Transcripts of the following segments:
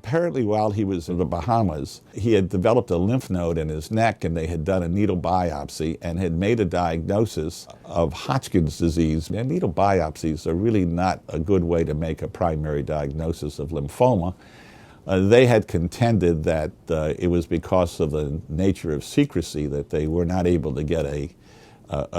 Apparently, while he was in the Bahamas, he had developed a lymph node in his neck, and they had done a needle biopsy and had made a diagnosis of Hodgkin's disease. And needle biopsies are really not a good way to make a primary diagnosis of lymphoma. They had contended that it was because of the nature of secrecy that they were not able to get a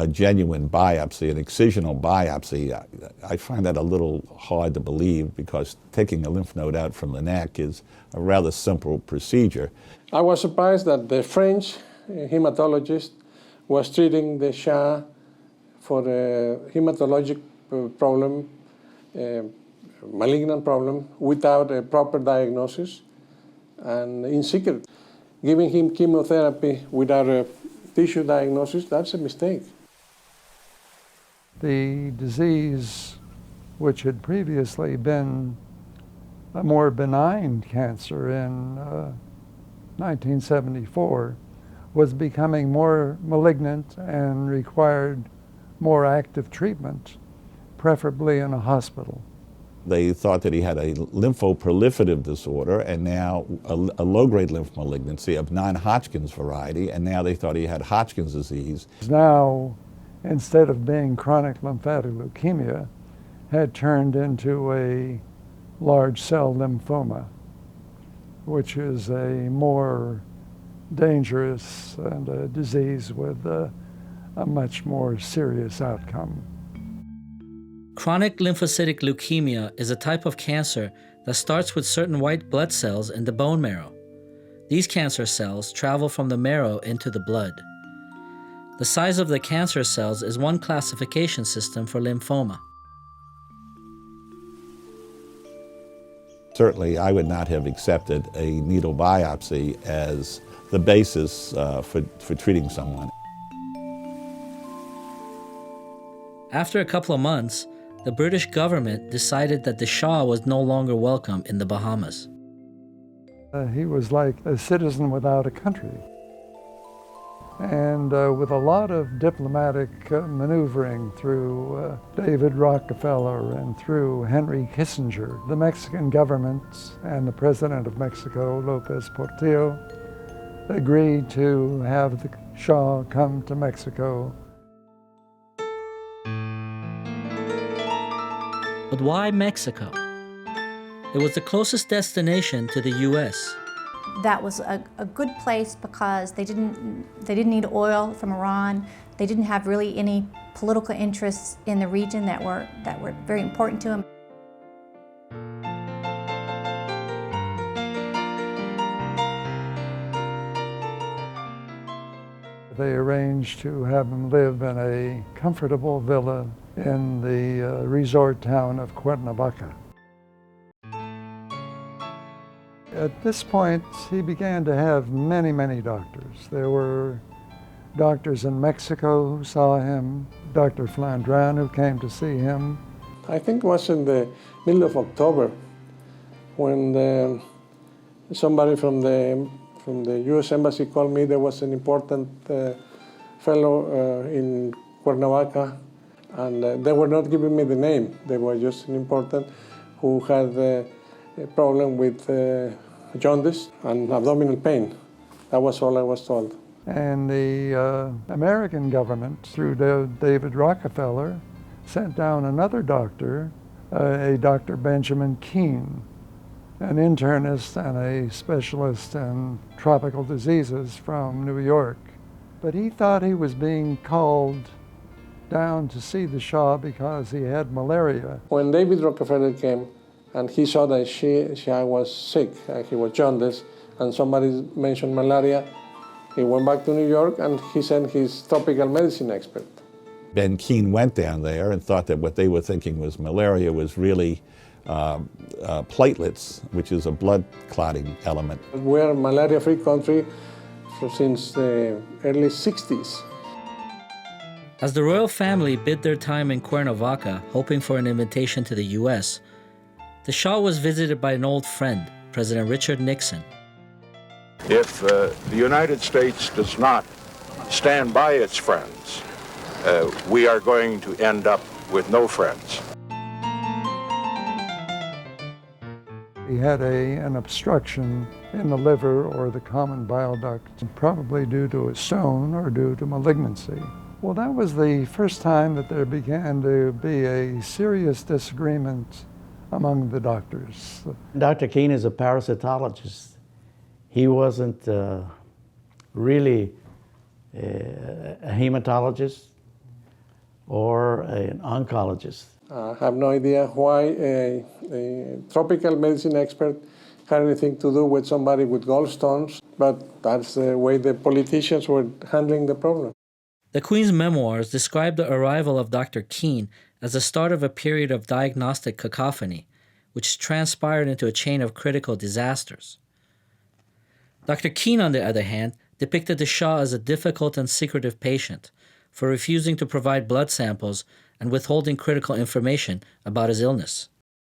genuine biopsy, an excisional biopsy. I find that a little hard to believe because taking a lymph node out from the neck is a rather simple procedure. I was surprised that the French hematologist was treating the Shah for a hematologic problem, malignant problem, without a proper diagnosis and in secret. Giving him chemotherapy without a tissue diagnosis, that's a mistake. The disease, which had previously been a more benign cancer in 1974, was becoming more malignant and required more active treatment, preferably in a hospital. They thought that he had a lymphoproliferative disorder and now a low-grade lymph malignancy of non-Hodgkin's variety, and now they thought he had Hodgkin's disease. Now, instead of being chronic lymphatic leukemia, had turned into a large cell lymphoma, which is a more dangerous and a disease with a much more serious outcome. Chronic lymphocytic leukemia is a type of cancer that starts with certain white blood cells in the bone marrow. These cancer cells travel from the marrow into the blood. The size of the cancer cells is one classification system for lymphoma. Certainly, I would not have accepted a needle biopsy as the basis for treating someone. After a couple of months, the British government decided that the Shah was no longer welcome in the Bahamas. He was like a citizen without a country. And with a lot of diplomatic maneuvering through David Rockefeller and through Henry Kissinger, the Mexican government and the President of Mexico, Lopez Portillo, agreed to have the Shah come to Mexico. But why Mexico? It was the closest destination to the U.S. That was a good place because they didn't need oil from Iran. They didn't have really any political interests in the region that were very important to them. They arranged to have him live in a comfortable villa in the resort town of Cuernavaca. At this point, he began to have many, many doctors. There were doctors in Mexico who saw him, Dr. Flandrin who came to see him. I think it was in the middle of October when somebody from the U.S. Embassy called me. There was an important fellow in Cuernavaca, and they were not giving me the name. They were just an important who had a problem with jaundice and abdominal pain. That was all I was told. And the American government, through David Rockefeller, sent down another doctor, a Dr. Benjamin Keene, an internist and a specialist in tropical diseases from New York. But he thought he was being called down to see the Shah because he had malaria. When David Rockefeller came and he saw that Shah was sick, he was jaundice, and somebody mentioned malaria, he went back to New York and he sent his tropical medicine expert. Ben Keene went down there and thought that what they were thinking was malaria was really platelets, which is a blood clotting element. We're a malaria-free country since the early 60s. As the royal family bid their time in Cuernavaca, hoping for an invitation to the U.S., the Shah was visited by an old friend, President Richard Nixon. If the United States does not stand by its friends, we are going to end up with no friends. He had an obstruction in the liver or the common bile duct, probably due to a stone or due to malignancy. Well, that was the first time that there began to be a serious disagreement among the doctors. Dr. Keene is a parasitologist. He wasn't really a hematologist or an oncologist. I have no idea why a tropical medicine expert had anything to do with somebody with gallstones, but that's the way the politicians were handling the problem. The Queen's memoirs describe the arrival of Dr. Keene as the start of a period of diagnostic cacophony, which transpired into a chain of critical disasters. Dr. Keene, on the other hand, depicted the Shah as a difficult and secretive patient for refusing to provide blood samples and withholding critical information about his illness.